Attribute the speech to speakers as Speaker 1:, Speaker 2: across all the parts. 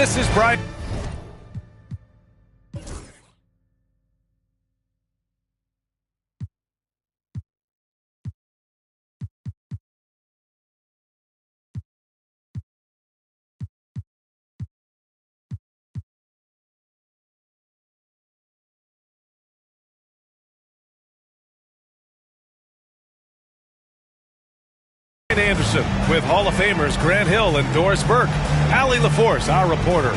Speaker 1: This is Brian. Anderson with Hall of Famers Grant Hill and Doris Burke. Allie LaForce, our reporter.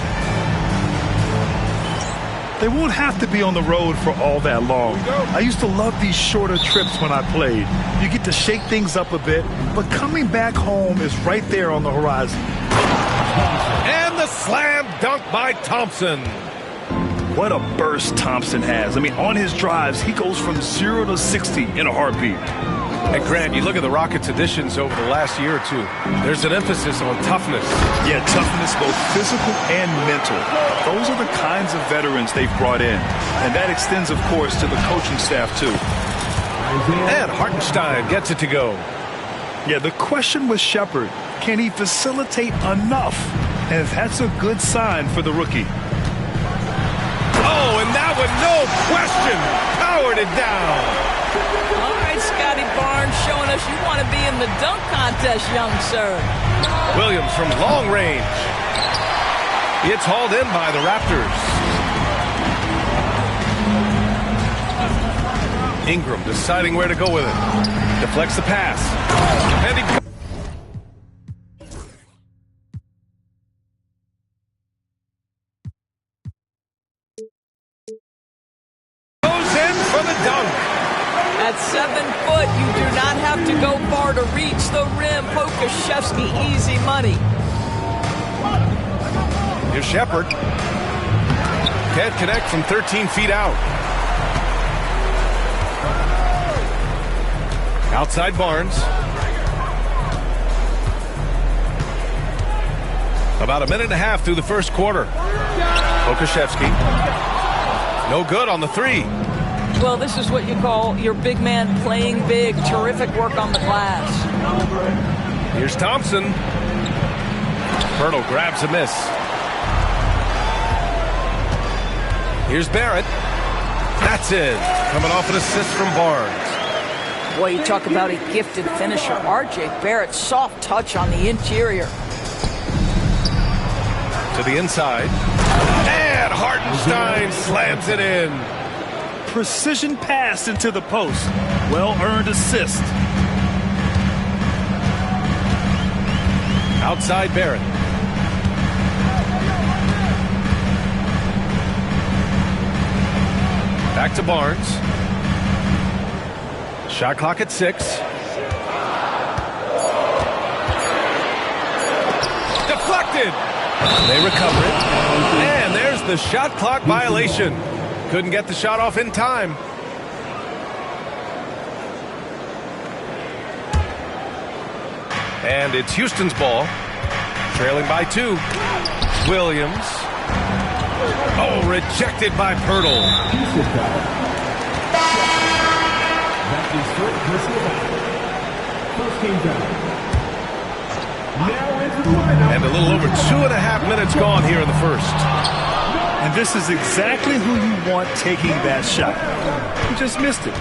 Speaker 2: They won't have to be on the road for all that long. I used to love these shorter trips when I played. You get to shake things up a bit, but coming back home is right there on the horizon.
Speaker 1: And the slam dunk by Thompson.
Speaker 2: What a burst Thompson has. I mean, on his drives, he goes from 0 to 60 in a heartbeat.
Speaker 1: And Grant, you look at the Rockets' additions over the last year or two. There's an emphasis on toughness.
Speaker 2: Yeah, toughness, both physical and mental. Those are the kinds of veterans they've brought in. And that extends, of course, to the coaching staff, too.
Speaker 1: And Hartenstein gets it to go.
Speaker 2: Yeah, the question was Shepherd. Can he facilitate enough? And that's a good sign for the rookie.
Speaker 1: Oh, and that one, no question, powered it down.
Speaker 3: All right, Scotty Barnes showing us you want to be in the dunk contest, young sir.
Speaker 1: Williams from long range. It's hauled in by the Raptors. Ingram deciding where to go with it. Deflects the pass. And he goes in for the dunk.
Speaker 3: At 7 foot, you do not have to go far to reach the rim. Pokashevsky, easy money.
Speaker 1: Here's Shepherd. Can't connect from 13 feet out. Outside Barnes. About a minute and a half through the first quarter. Pokashevsky. No good on the three.
Speaker 3: Well, this is what you call your big man playing big. Terrific work on the glass.
Speaker 1: Here's Thompson. Pirtle grabs a miss. Here's Barrett. That's it. Coming off an assist from Barnes.
Speaker 3: Boy, you talk about a gifted finisher. R.J. Barrett, soft touch on the interior.
Speaker 1: To the inside. And Hartenstein slams it in.
Speaker 2: Precision pass into the post. Well-earned assist.
Speaker 1: Outside Barrett. Back to Barnes. Shot clock at 6. Deflected. They recover it. And there's the shot clock violation. Couldn't get the shot off in time. And it's Houston's ball. Trailing by 2. Williams. Oh, rejected by Pirtle. And a little over 2.5 minutes gone here in the first.
Speaker 2: And this is exactly who you want taking that shot. He just missed it.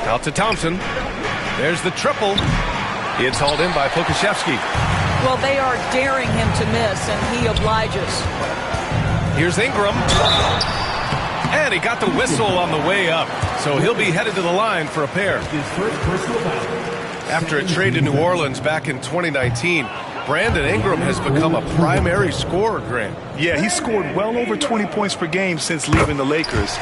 Speaker 1: Out to Thompson. There's the triple. It's hauled in by Pokashevsky.
Speaker 3: Well, they are daring him to miss, and he obliges.
Speaker 1: Here's Ingram. And he got the whistle on the way up. So he'll be headed to the line for a pair. After a trade to New Orleans back in 2019, Brandon Ingram has become a primary scorer, Grant.
Speaker 2: Yeah, he scored well over 20 points per game since leaving the Lakers.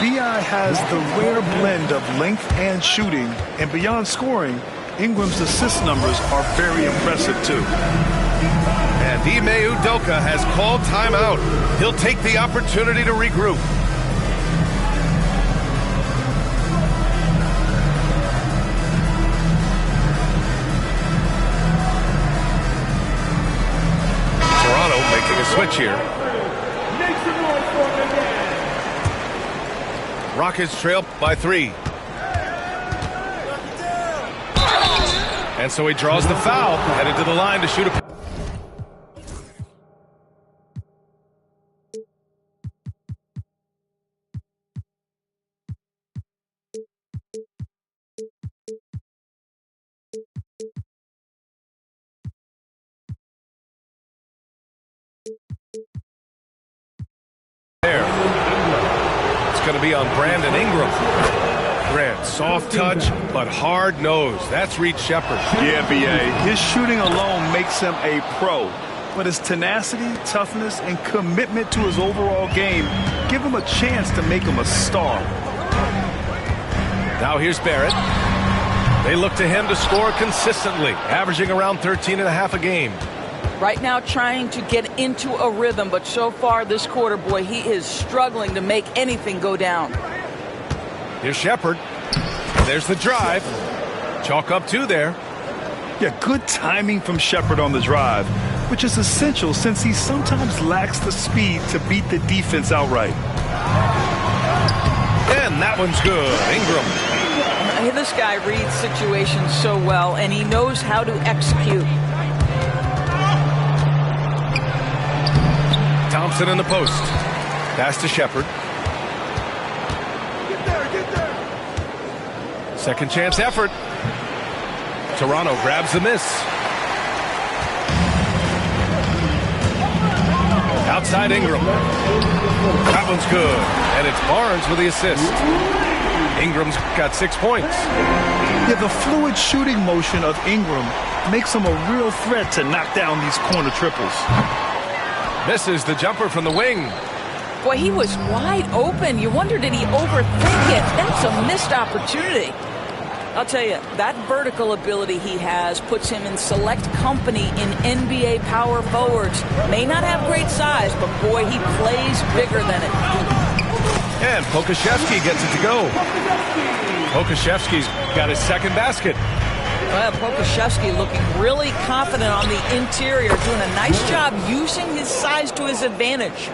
Speaker 2: B.I. has the rare blend of length and shooting, and beyond scoring, Ingram's assist numbers are very impressive, too.
Speaker 1: And Ime Udoka has called timeout. He'll take the opportunity to regroup. Making a switch here. Rockets trail by 3. And so he draws the foul, headed to the line to shoot a... going to be on Brandon Ingram. Grant, soft touch, but hard nose. That's Reed Shepherd.
Speaker 2: Yeah, B.A. His shooting alone makes him a pro. But his tenacity, toughness, and commitment to his overall game give him a chance to make him a star.
Speaker 1: Now here's Barrett. They look to him to score consistently, averaging around 13.5 a game.
Speaker 3: Right now trying to get into a rhythm, but so far this quarter, boy, he is struggling to make anything go down.
Speaker 1: Here's Shepherd. There's the drive. Chalk up 2 there.
Speaker 2: Yeah, good timing from Shepherd on the drive, which is essential since he sometimes lacks the speed to beat the defense outright.
Speaker 1: And that one's good. Ingram.
Speaker 3: This guy reads situations so well, and he knows how to execute.
Speaker 1: Thompson in the post. Pass to Shepherd. Second chance effort. Toronto grabs the miss. Outside Ingram. That one's good. And it's Barnes with the assist. Ingram's got 6 points.
Speaker 2: Yeah, the fluid shooting motion of Ingram makes him a real threat to knock down these corner triples.
Speaker 1: Misses the jumper from the wing.
Speaker 3: Boy, he was wide open. You wonder, did he overthink it? That's a missed opportunity. I'll tell you, that vertical ability he has puts him in select company in NBA power forwards. May not have great size, but boy, he plays bigger than it.
Speaker 1: And Pokashevsky gets it to go. Pokashevsky's got his second basket.
Speaker 3: Well, Pokashevsky looking really confident on the interior, doing a nice job using his size to his advantage.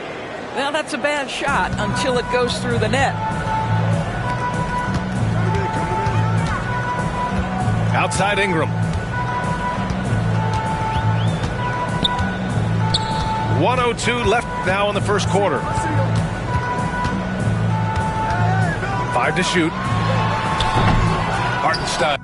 Speaker 3: Well, that's a bad shot until it goes through the net.
Speaker 1: Outside Ingram. 1:02 left now in the first quarter. 5 to shoot. Hartenstein.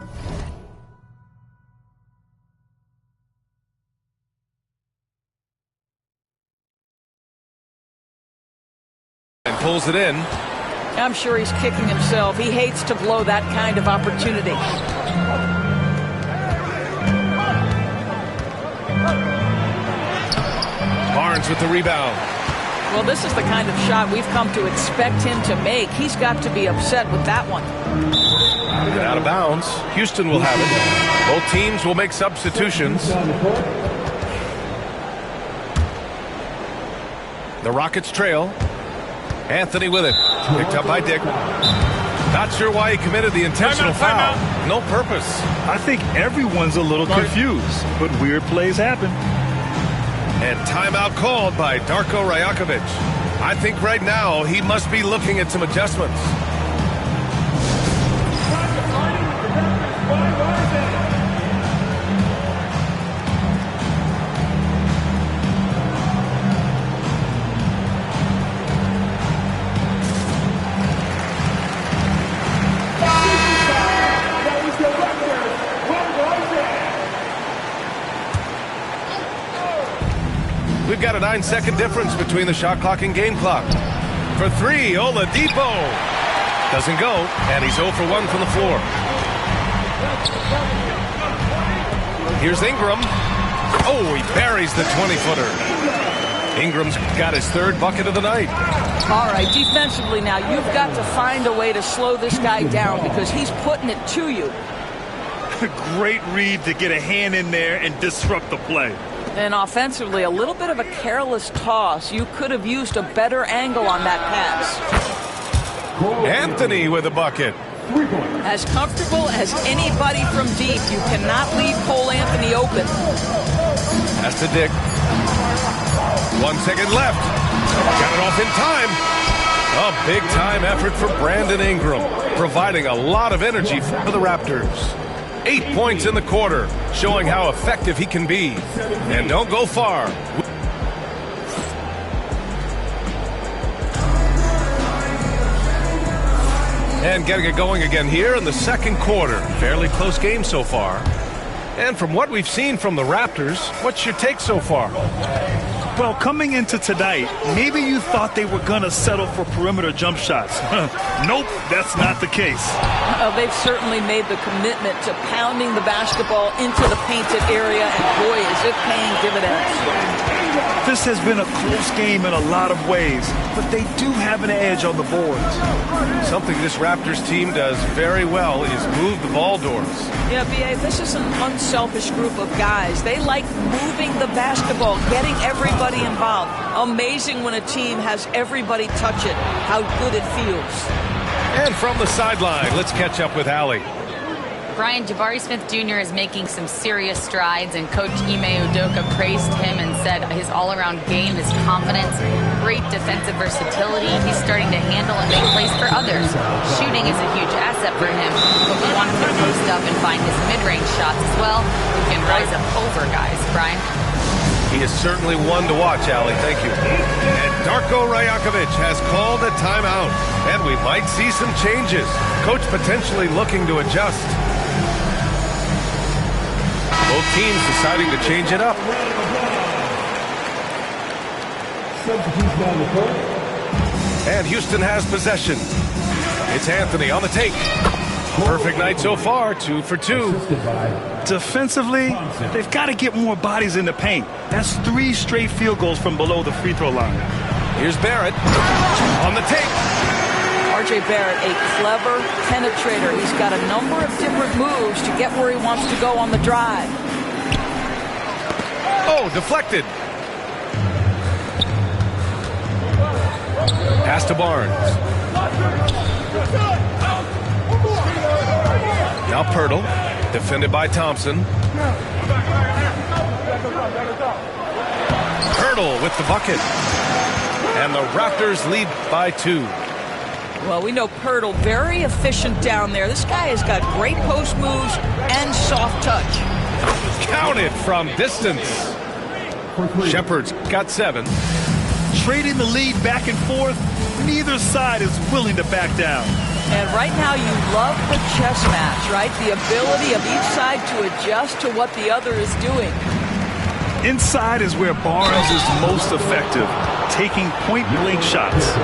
Speaker 1: And pulls it in.
Speaker 3: I'm sure he's kicking himself. He hates to blow that kind of opportunity.
Speaker 1: Barnes with the rebound.
Speaker 3: Well, this is the kind of shot we've come to expect him to make. He's got to be upset with that one.
Speaker 1: And out of bounds. Houston will have it. Both teams will make substitutions. The Rockets trail. Anthony with it. Picked up by Dick. Not sure why he committed the intentional foul. No purpose.
Speaker 2: I think everyone's a little confused, but weird plays happen.
Speaker 1: And timeout called by Darko Rajakovic. I think right now he must be looking at some adjustments. We've got a 9-second difference between the shot clock and game clock. For 3, Oladipo. Doesn't go, and he's 0 for 1 from the floor. Here's Ingram. Oh, he buries the 20-footer. Ingram's got his 3rd bucket of the night.
Speaker 3: All right, defensively now, you've got to find a way to slow this guy down because he's putting it to you.
Speaker 2: Great read to get a hand in there and disrupt the play.
Speaker 3: And offensively, a little bit of a careless toss. You could have used a better angle on that pass.
Speaker 1: Anthony with a bucket.
Speaker 3: As comfortable as anybody from deep. You cannot leave Cole Anthony open.
Speaker 1: That's to Dick. 1 second left. Got it off in time. A big-time effort for Brandon Ingram, providing a lot of energy for the Raptors. 8 points in the quarter, showing how effective he can be. And don't go far. And getting it going again here in the second quarter. Fairly close game so far. And from what we've seen from the Raptors, what's your take so far?
Speaker 2: Well, coming into tonight, maybe you thought they were going to settle for perimeter jump shots. Nope, that's not the case.
Speaker 3: They've certainly made the commitment to pounding the basketball into the painted area, and boy, is it paying dividends.
Speaker 2: This has been a close game in a lot of ways, but they do have an edge on the boards.
Speaker 1: Something this Raptors team does very well is move the ball doors.
Speaker 3: Yeah, B.A., this is an unselfish group of guys. They like moving the basketball, getting everybody involved. Amazing when a team has everybody touch it, how good it feels.
Speaker 1: And from the sideline, let's catch up with Allie.
Speaker 4: Brian, Jabari Smith Jr. is making some serious strides, and Coach Ime Udoka praised him and said his all-around game, his confidence, great defensive versatility. He's starting to handle and make plays for others. Shooting is a huge asset for him, but we want him to post up and find his mid-range shots as well, who can rise up over guys. Brian?
Speaker 1: He is certainly one to watch, Allie. Thank you. And Darko Rajakovic has called a timeout, and we might see some changes. Coach potentially looking to adjust. Both teams deciding to change it up. And Houston has possession. It's Anthony on the take. Perfect night so far, 2 for 2.
Speaker 2: Defensively, they've got to get more bodies in the paint. That's 3 straight field goals from below the free throw line.
Speaker 1: Here's Barrett on the take.
Speaker 3: R.J. Barrett, a clever penetrator. He's got a number of different moves to get where he wants to go on the drive.
Speaker 1: Oh, deflected. Pass to Barnes. Now Pirtle, defended by Thompson. Pirtle with the bucket. And the Raptors lead by 2.
Speaker 3: Well, we know Pirtle, very efficient down there. This guy has got great post moves and soft touch.
Speaker 1: Counted from distance. Shepard's got 7.
Speaker 2: Trading the lead back and forth, neither side is willing to back down.
Speaker 3: And right now you love the chess match, right? The ability of each side to adjust to what the other is doing.
Speaker 2: Inside is where Barnes is most effective, taking point-blank shots.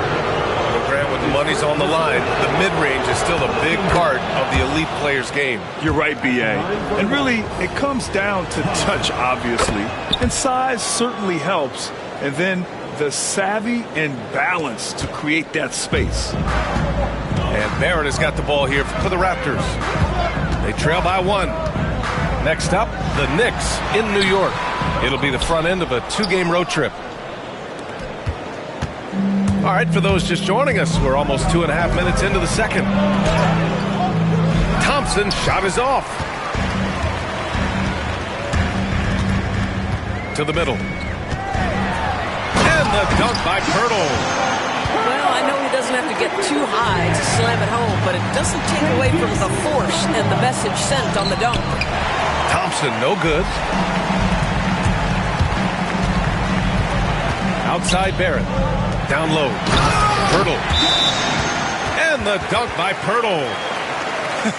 Speaker 1: When the money's on the line, the mid-range is still a big part of the elite player's game.
Speaker 2: You're right, B.A. And really, it comes down to touch, obviously. And size certainly helps. And then the savvy and balance to create that space.
Speaker 1: And Barrett has got the ball here for the Raptors. They trail by 1. Next up, the Knicks in New York. It'll be the front end of a 2-game road trip. All right, for those just joining us, we're almost 2.5 minutes into the second. Thompson's shot is off. To the middle. And the dunk by Pirtle.
Speaker 3: Well, I know he doesn't have to get too high to slam it home, but it doesn't take away from the force and the message sent on the dunk.
Speaker 1: Thompson, no good. Outside Barrett. Down low. Pirtle. And the dunk by Pirtle.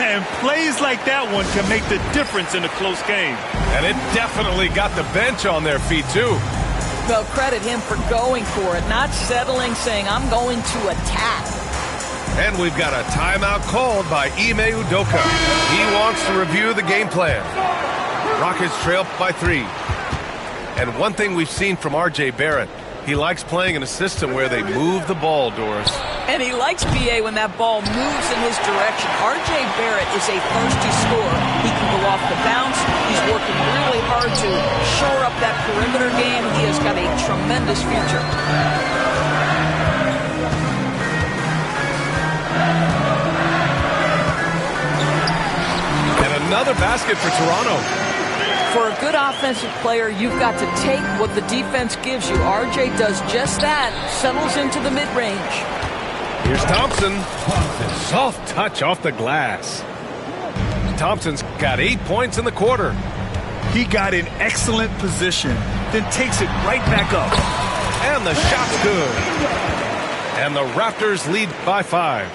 Speaker 2: And plays like that one can make the difference in a close game.
Speaker 1: And it definitely got the bench on their feet, too.
Speaker 3: Well, credit him for going for it, not settling, saying, I'm going to attack.
Speaker 1: And we've got a timeout called by Ime Udoka. He wants to review the game plan. Rockets trail by 3. And one thing we've seen from R.J. Barrett, he likes playing in a system where they move the ball, Doris.
Speaker 3: And he likes B.A. when that ball moves in his direction. R.J. Barrett is a thirsty scorer. He can go off the bounce. He's working really hard to shore up that perimeter game. He has got a tremendous future.
Speaker 1: And another basket for Toronto.
Speaker 3: For a good offensive player, you've got to take what the defense gives you. RJ does just that, settles into the mid-range.
Speaker 1: Here's Thompson. Soft touch off the glass. Thompson's got 8 points in the quarter.
Speaker 2: He got in excellent position, then takes it right back up.
Speaker 1: And the shot's good. And the Raptors lead by 5.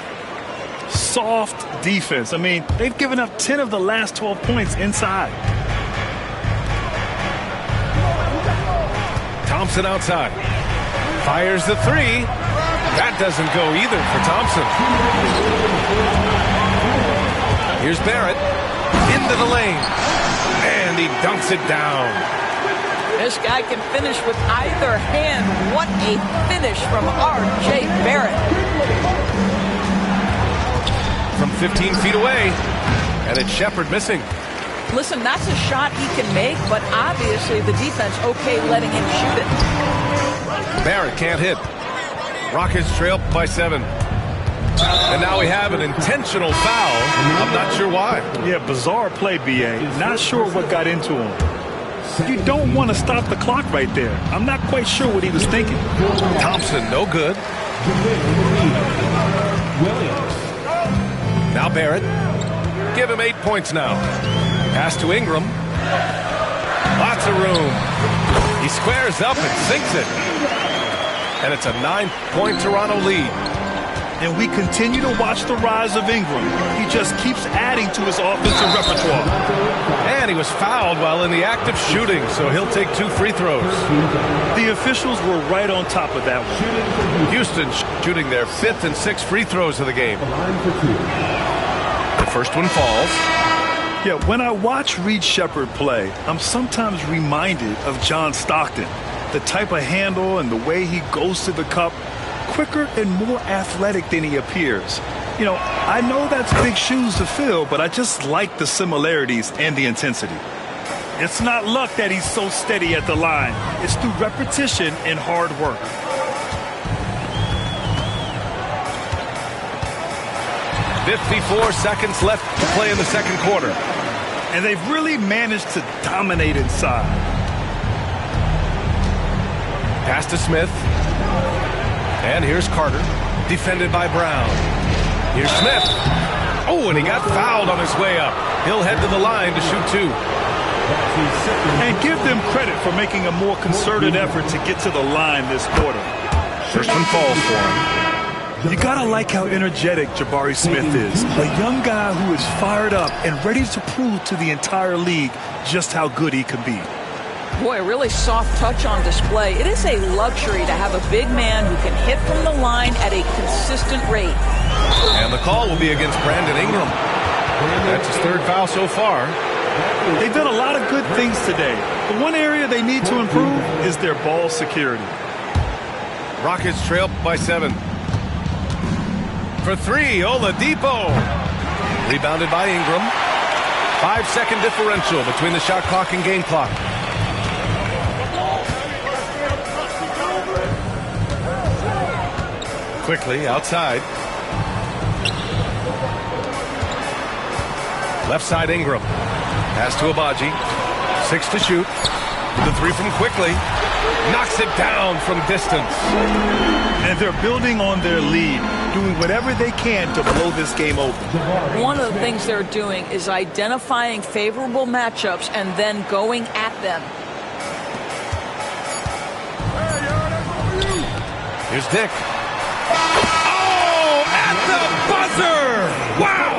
Speaker 2: Soft defense. I mean, they've given up 10 of the last 12 points inside.
Speaker 1: Thompson outside. Fires the three. That doesn't go either for Thompson. Here's Barrett. Into the lane. And he dunks it down.
Speaker 3: This guy can finish with either hand. What a finish from R.J. Barrett.
Speaker 1: From 15 feet away. And it's Shepard missing.
Speaker 3: Listen, that's a shot he can make, but obviously the defense okay letting him shoot it.
Speaker 1: Barrett can't hit. Rockets trail by 7. And now we have an intentional foul. I'm not sure why.
Speaker 2: Yeah, bizarre play, B.A. Not sure what got into him. You don't want to stop the clock right there. I'm not quite sure what he was thinking.
Speaker 1: Thompson, no good. Now Barrett. Give him 8 points now. Pass to Ingram. Lots of room. He squares up and sinks it. And it's a 9-point Toronto lead.
Speaker 2: And we continue to watch the rise of Ingram. He just keeps adding to his offensive repertoire.
Speaker 1: And he was fouled while in the act of shooting, so he'll take 2 free throws.
Speaker 2: The officials were right on top of that one.
Speaker 1: Houston shooting their 5th and 6th free throws of the game. The first one falls.
Speaker 2: Yeah, when I watch Reed Shepard play, I'm sometimes reminded of John Stockton. The type of handle and the way he goes to the cup, quicker and more athletic than he appears. You know, I know that's big shoes to fill, but I just like the similarities and the intensity. It's not luck that he's so steady at the line. It's through repetition and hard work.
Speaker 1: "54 seconds left to play in the second quarter.
Speaker 2: And they've really managed to dominate inside.
Speaker 1: Pass to Smith. And here's Carter, defended by Brown. Here's Smith. Oh, and he got fouled on his way up. He'll head to the line to shoot 2.
Speaker 2: And give them credit for making a more concerted effort to get to the line this quarter.
Speaker 1: First one falls for him.
Speaker 2: You gotta like how energetic Jabari Smith is. A young guy who is fired up and ready to prove to the entire league just how good he can be.
Speaker 3: Boy, a really soft touch on display. It is a luxury to have a big man who can hit from the line at a consistent rate.
Speaker 1: And the call will be against Brandon Ingram. That's his 3rd foul so far.
Speaker 2: They've done a lot of good things today. The one area they need to improve is their ball security.
Speaker 1: Rockets trail by 7. For 3, Oladipo. Rebounded by Ingram. 5-second differential between the shot clock and game clock. Quickly outside. Left side Ingram. Pass to Abaji. 6 to shoot. The 3 from Quickly. Knocks it down from distance.
Speaker 2: And they're building on their lead, doing whatever they can to blow this game open.
Speaker 3: One of the things they're doing is identifying favorable matchups and then going at them.
Speaker 1: Here's Dick. Oh, at the buzzer! Wow!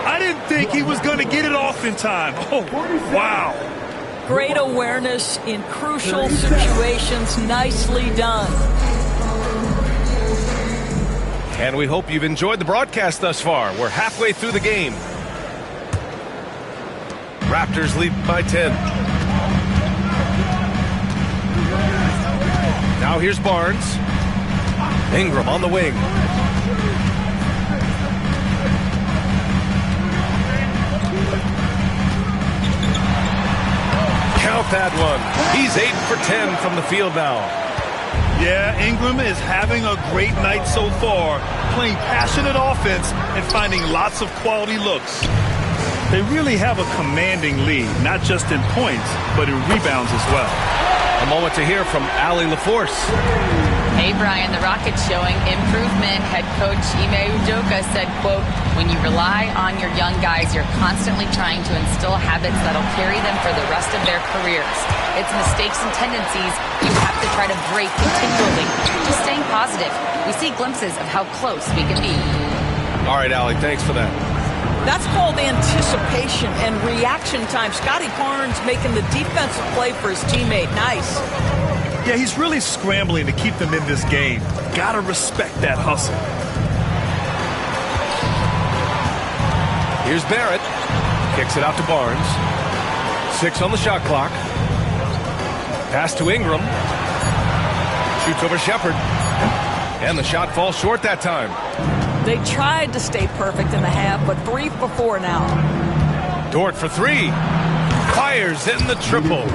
Speaker 2: I didn't think he was going to get it off in time. Oh, wow.
Speaker 3: Great awareness in crucial situations. Nicely done.
Speaker 1: And we hope you've enjoyed the broadcast thus far. We're halfway through the game. Raptors lead by 10. Now here's Barnes. Ingram on the wing. Count that one. He's 8 for 10 from the field now.
Speaker 2: Yeah, Ingram is having a great night so far, playing passionate offense and finding lots of quality looks. They really have a commanding lead, not just in points, but in rebounds as well.
Speaker 1: A moment to hear from Allie LaForce.
Speaker 4: Hey, Brian, the Rockets showing improvement. Head coach Ime Udoka said, quote, when you rely on your young guys, you're constantly trying to instill habits that'll carry them for the rest of their careers. It's mistakes and tendencies you have to try to break continually. Just staying positive. We see glimpses of how close we can be.
Speaker 1: All right, Allie, thanks for that.
Speaker 3: That's called anticipation and reaction time. Scotty Barnes making the defensive play for his teammate. Nice.
Speaker 2: Yeah, he's really scrambling to keep them in this game. Gotta respect that hustle.
Speaker 1: Here's Barrett. Kicks it out to Barnes. 6 on the shot clock. Pass to Ingram. Shoots over Shepard. And the shot falls short that time.
Speaker 3: They tried to stay perfect in the half, but 3 for 4 now.
Speaker 1: Dort for 3. Fires in the triple.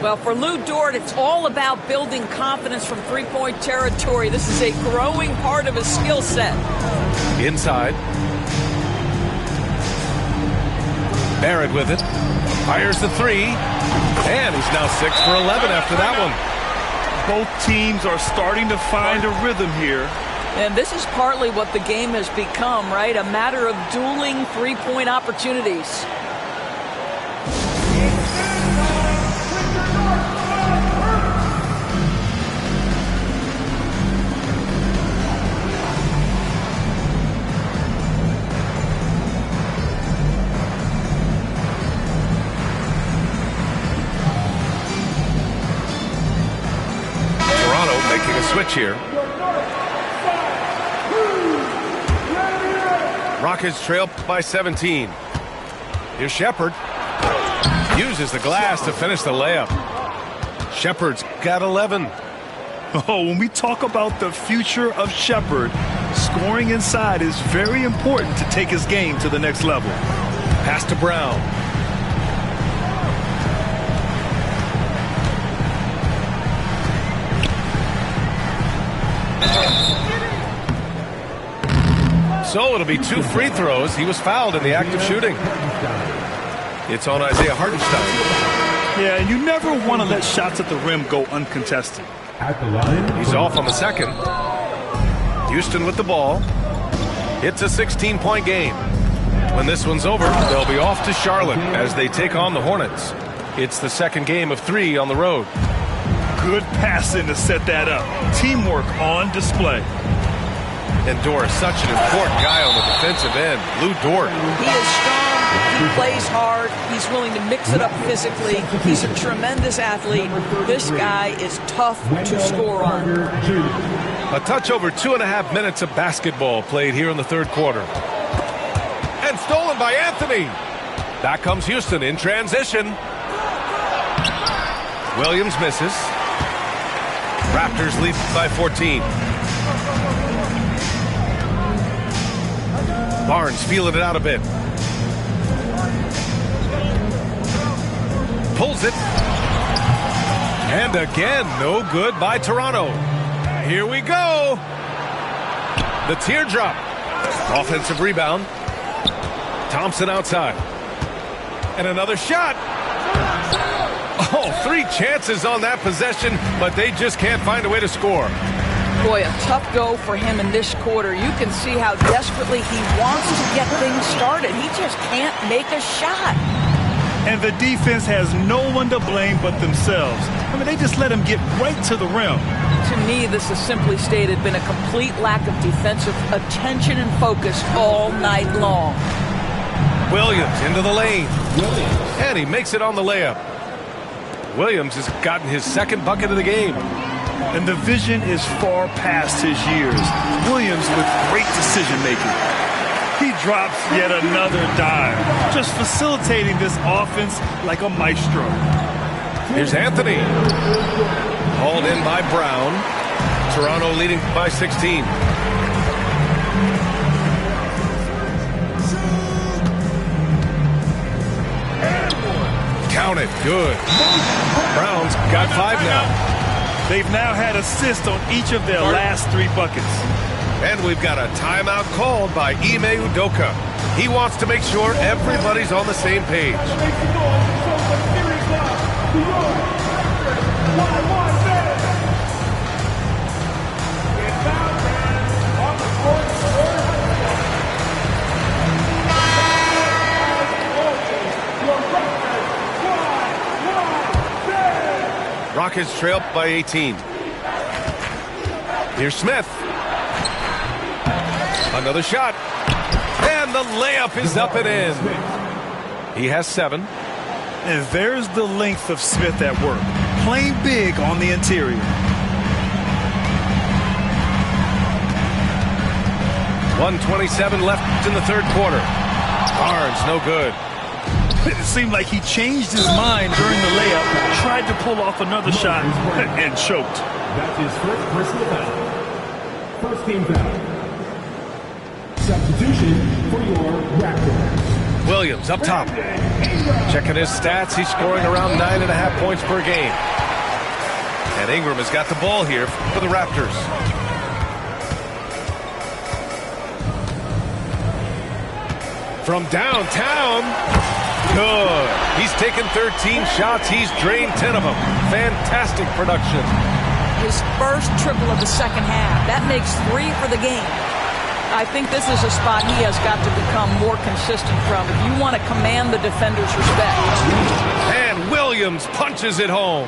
Speaker 3: Well, for Lou Dort, it's all about building confidence from three-point territory. This is a growing part of his skill set.
Speaker 1: Inside. Barrett with it. Fires the 3. And he's now 6 for 11 after that one.
Speaker 2: Both teams are starting to find a rhythm here.
Speaker 3: And this is partly what the game has become, right? A matter of dueling three-point opportunities.
Speaker 1: Making a switch here. Rockets trail by 17. Here's Shepard. Uses the glass to finish the layup. Shepard's got 11.
Speaker 2: Oh, when we talk about the future of Shepard, scoring inside is very important to take his game to the next level.
Speaker 1: Pass to Brown. So it'll be 2 free throws. He was fouled in the act of shooting. It's on Isaiah Hartenstein.
Speaker 2: Yeah, and you never want to let shots at the rim go uncontested.
Speaker 1: He's off on the second. Houston with the ball. It's a 16-point game. When this one's over, they'll be off to Charlotte as they take on the Hornets. It's the second game of 3 on the road.
Speaker 2: Good passing to set that up. Teamwork on display.
Speaker 1: And Dort is such an important guy on the defensive end. Lou Dort.
Speaker 3: He is strong. He plays hard. He's willing to mix it up physically. He's a tremendous athlete. This guy is tough to score on.
Speaker 1: A touch over 2.5 minutes of basketball played here in the third quarter. And stolen by Anthony. Back comes Houston in transition. Williams misses. Raptors lead by 14. Barnes feeling it out a bit. Pulls it. And again, no good by Toronto. Here we go. The teardrop. Offensive rebound. Thompson outside. And another shot. Oh, 3 chances on that possession, but they just can't find a way to score.
Speaker 3: Boy, a tough go for him in this quarter. You can see how desperately he wants to get things started. He just can't make a shot.
Speaker 2: And the defense has no one to blame but themselves. I mean, they just let him get right to the rim.
Speaker 3: To me, this has simply stated been a complete lack of defensive attention and focus all night long.
Speaker 1: Williams into the lane. And he makes it on the layup. Williams has gotten his second bucket of the game.
Speaker 2: And the vision is far past his years. Williams with great decision-making. He drops yet another dime, just facilitating this offense like a maestro.
Speaker 1: Here's Anthony. Hauled in by Brown. Toronto leading by 16. Count it. Good. Brown's got 5 now.
Speaker 2: They've now had assists on each of their last 3 buckets.
Speaker 1: And we've got a timeout called by Ime Udoka. He wants to make sure everybody's on the same page. Rockets trail by 18. Here's Smith. Another shot. And the layup is up and in. He has 7.
Speaker 2: And there's the length of Smith at work. playing big on the interior.
Speaker 1: 1:27 left in the third quarter. Barnes, no good.
Speaker 2: It seemed like he changed his mind during the layup, tried to pull off another shot, and choked.
Speaker 5: That's his first personal foul. First team foul. Substitution for your Raptors.
Speaker 1: Williams up top. Checking his stats, he's scoring around 9.5 points per game. And Ingram has got the ball here for the Raptors. From downtown, good. He's taken 13 shots. He's drained 10 of them. Fantastic production.
Speaker 3: His first triple of the second half. That makes 3 for the game. I think this is a spot he has got to become more consistent from if you want to command the defender's respect.
Speaker 1: And Williams punches it home.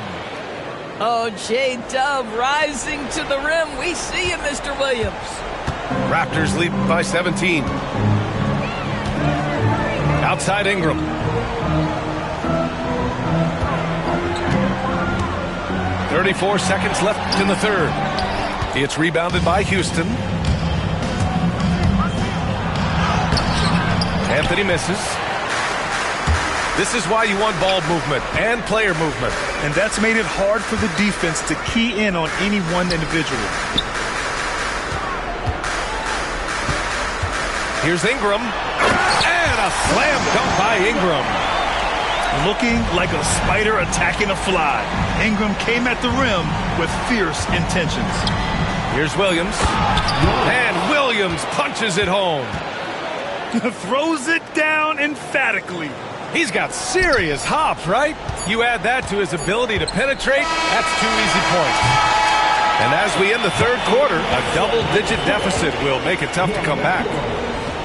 Speaker 3: Oh, J-Dub rising to the rim. We see you, Mr. Williams.
Speaker 1: Raptors lead by 17. Outside Ingram. "34 seconds left in the third. It's rebounded by Houston. Anthony misses. This is why you want ball movement and player movement.
Speaker 2: And that's made it hard for the defense to key in on any one individual.
Speaker 1: Here's Ingram. And a slam dunk by Ingram.
Speaker 2: Looking like a spider attacking a fly. Ingram came at the rim with fierce intentions.
Speaker 1: Here's Williams. And Williams punches it home.
Speaker 2: Throws it down emphatically.
Speaker 1: He's got serious hops, right? You add that to his ability to penetrate, that's 2 easy points. And as we end the third quarter, a double-digit deficit will make it tough to come back.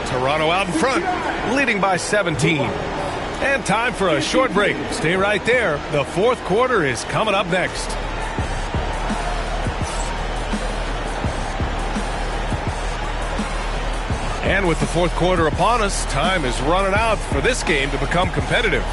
Speaker 1: Toronto out in front, leading by 17. And time for a short break. Stay right there. The fourth quarter is coming up next. And with the fourth quarter upon us, time is running out for this game to become competitive.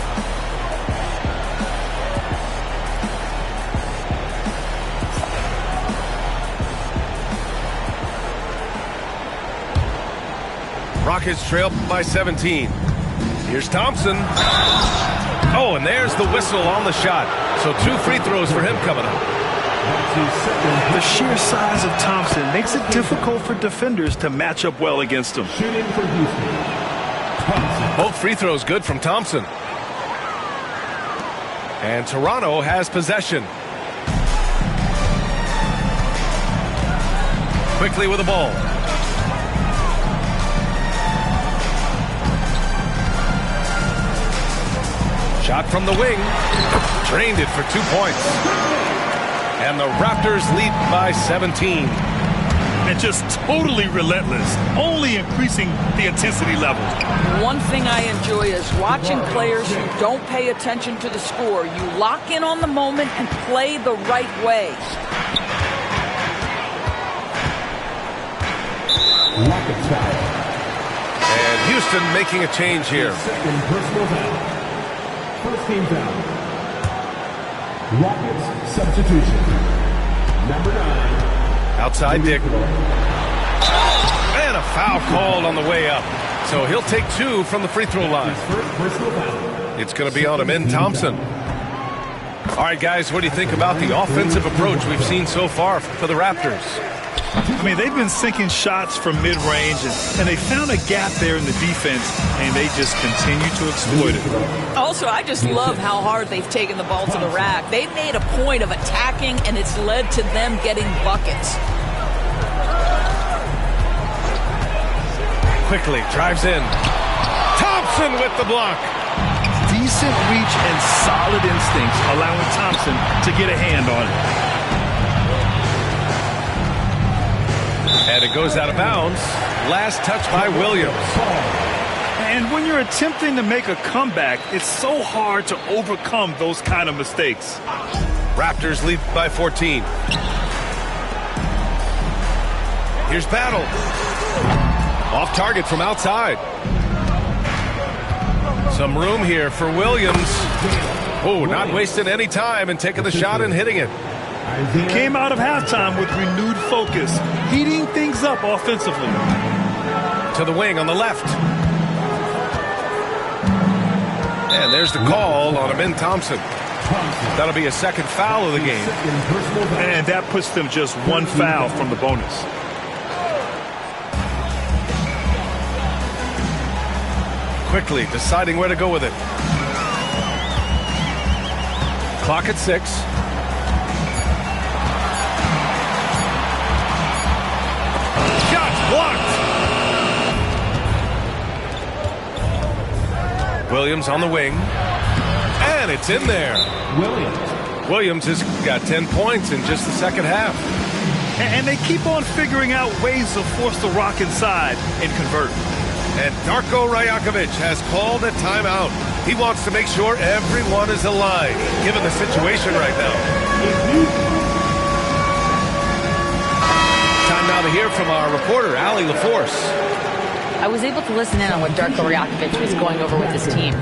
Speaker 1: Rockets trail by 17. Here's Thompson. Oh, and there's the whistle on the shot. So 2 free throws for him coming up.
Speaker 2: The sheer size of Thompson makes it difficult for defenders to match up well against him.
Speaker 5: Shooting for Houston. Thompson.
Speaker 1: Both free throws good from Thompson. And Toronto has possession. Quickly with the ball. Shot from the wing. Drained it for 2 points. And the Raptors lead by 17.
Speaker 2: And just totally relentless, only increasing the intensity level.
Speaker 3: One thing I enjoy is watching players who don't pay attention to the score. You lock in on the moment and play the right way.
Speaker 5: Rockets foul.
Speaker 1: And Houston making a change here.
Speaker 5: Second personal foul. First team foul. Rockets substitution. Number 9.
Speaker 1: Outside Dick. And a foul called on the way up. So he'll take 2 from the free throw line.
Speaker 5: First personal foul.
Speaker 1: It's going to be on Amin Thompson. All right, guys, what do you think about the offensive approach we've seen so far for the Raptors?
Speaker 2: I mean, they've been sinking shots from mid-range, and they found a gap there in the defense, and they just continue to exploit it.
Speaker 3: Also, I just love how hard they've taken the ball to the rack. They've made a point of attacking, and it's led to them getting buckets.
Speaker 1: Quickly drives in. Thompson with the block.
Speaker 2: Decent reach and solid instincts, allowing Thompson to get a hand on it.
Speaker 1: And it goes out of bounds. Last touch by Williams.
Speaker 2: And when you're attempting to make a comeback, it's so hard to overcome those kind of mistakes.
Speaker 1: Raptors lead by 14. Here's Battle. Off target from outside. Some room here for Williams. Oh, not wasting any time and taking the shot and hitting it.
Speaker 2: He came out of halftime with renewed focus, heating things up offensively.
Speaker 1: To the wing on the left. And there's the call on Amin Thompson. That'll be a second foul of the game.
Speaker 2: And that puts them just one foul from the bonus.
Speaker 1: Quickly deciding where to go with it. Clock at 6. Shot blocked. Williams on the wing. And it's in there. Williams has got 10 points in just the second half.
Speaker 2: And they keep on figuring out ways to force the rock inside and convert.
Speaker 1: And Darko Rajakovic has called a timeout. He wants to make sure everyone is alive, given the situation right now. Time now to hear from our reporter, Allie LaForce.
Speaker 4: I was able to listen in on what Darko Rajakovic was going over with his team.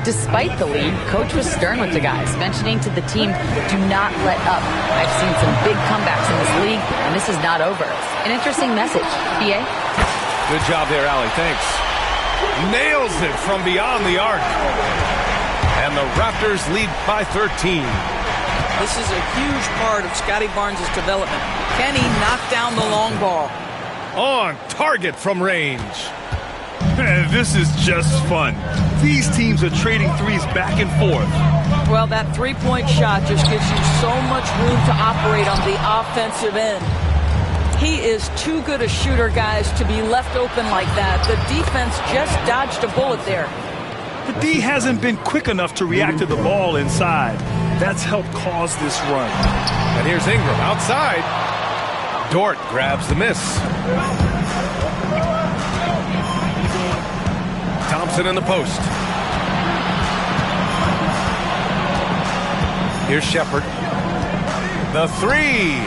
Speaker 4: Despite the lead, Coach was stern with the guys, mentioning to the team, do not let up. I've seen some big comebacks in this league, and this is not over. An interesting message. BA?
Speaker 1: Good job there, Allie. Thanks. Nails it from beyond the arc. And the Raptors lead by 13.
Speaker 3: This is a huge part of Scotty Barnes' development. Can he knock down the long ball?
Speaker 1: On target from range.
Speaker 2: This is just fun. These teams are trading threes back and forth.
Speaker 3: Well, that three-point shot just gives you so much room to operate on the offensive end. He is too good a shooter, guys, to be left open like that. The defense just dodged a bullet there.
Speaker 2: The D hasn't been quick enough to react to the ball inside. That's helped cause this run.
Speaker 1: And here's Ingram outside. Dort grabs the miss. Thompson in the post. Here's Shepard. The three.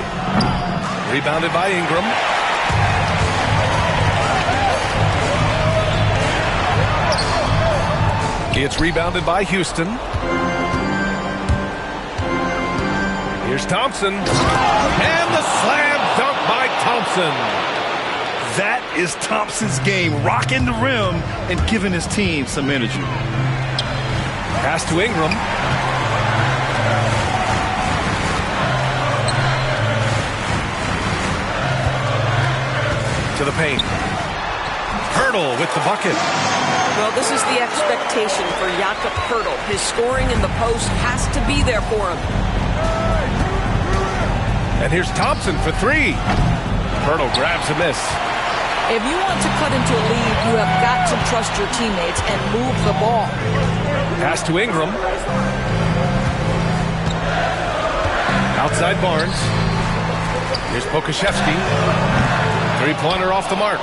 Speaker 1: Rebounded by Ingram. It's rebounded by Houston. Here's Thompson. And the slam dunk by Thompson.
Speaker 2: That is Thompson's game, rocking the rim and giving his team some energy.
Speaker 1: Pass to Ingram. To the paint. Hurdle with the bucket.
Speaker 3: Well, this is the expectation for Jakob Hurdle. His scoring in the post has to be there for him.
Speaker 1: And here's Thompson for three. Hurdle grabs a miss.
Speaker 3: If you want to cut into a lead, you have got to trust your teammates and move the ball.
Speaker 1: Pass to Ingram. Outside Barnes. Here's Pokashevsky. Three-pointer off the mark.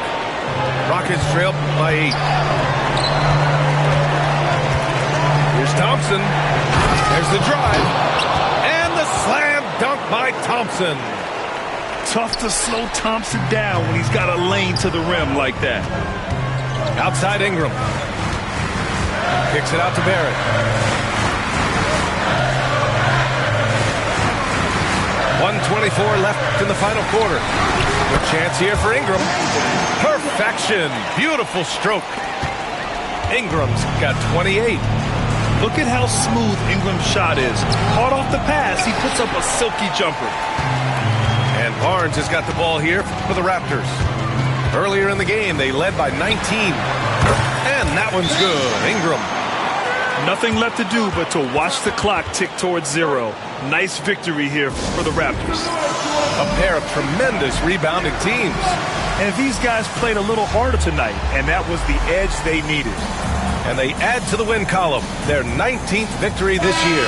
Speaker 1: Rockets trail by 8. Here's Thompson. There's the drive. And the slam dunk by Thompson.
Speaker 2: Tough to slow Thompson down when he's got a lane to the rim like that.
Speaker 1: Outside Ingram. Kicks it out to Barrett. .124 left in the final quarter. Good chance here for Ingram. Perfection. Beautiful stroke. Ingram's got 28.
Speaker 2: Look at how smooth Ingram's shot is. Hard off the pass, he puts up a silky jumper.
Speaker 1: And Barnes has got the ball here for the Raptors. Earlier in the game, they led by 19. And that one's good. Ingram.
Speaker 2: Nothing left to do but to watch the clock tick towards 0. Nice victory here for the Raptors.
Speaker 1: A pair of tremendous rebounding teams.
Speaker 2: And these guys played a little harder tonight, and that was the edge they needed.
Speaker 1: And they add to the win column, their 19th victory this year.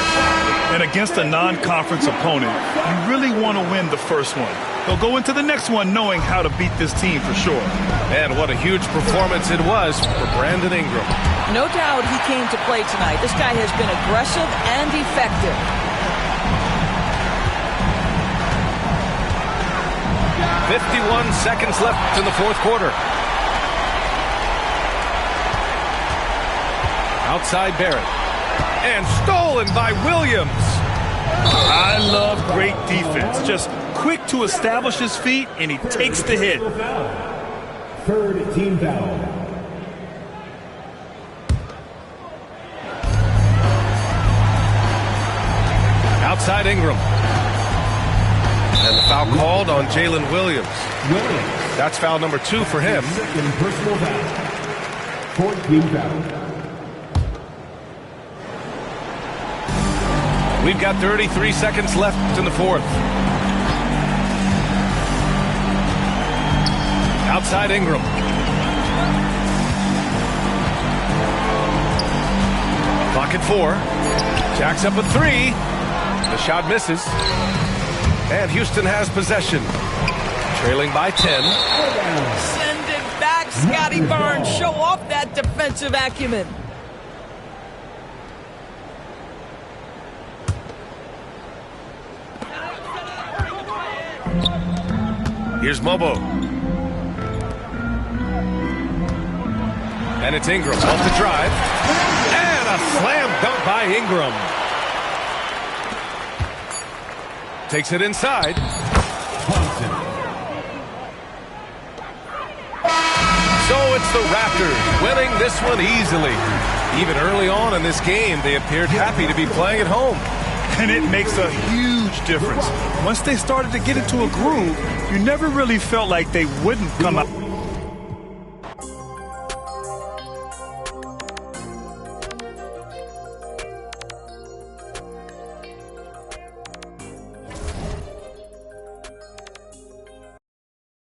Speaker 2: And against a non-conference opponent, you really want to win the first one. They'll go into the next one knowing how to beat this team for sure.
Speaker 1: And what a huge performance it was for Brandon Ingram.
Speaker 3: No doubt he came to play tonight. This guy has been aggressive and effective.
Speaker 1: .51 seconds left in the fourth quarter. Outside Barrett. And stolen by Williams.
Speaker 2: I love great defense. Just quick to establish his feet, and he takes the hit.
Speaker 5: Third team foul.
Speaker 1: Outside Ingram. And the foul called on Jalen Williams. That's foul number 2 for him.
Speaker 5: Second personal foul. Fourth team foul.
Speaker 1: We've got 33 seconds left in the fourth. Outside Ingram. Clock at 4. Jacks up a 3. The shot misses. And Houston has possession. Trailing by 10.
Speaker 3: Send it back, Scotty Barnes. Show off that defensive acumen.
Speaker 1: Here's Mobo. And it's Ingram off the drive. And a slam dunk by Ingram. Takes it inside. So it's the Raptors winning this one easily. Even early on in this game, they appeared happy to be playing at home.
Speaker 2: And it makes a huge difference. Once they started to get into a groove, you never really felt like they wouldn't come out.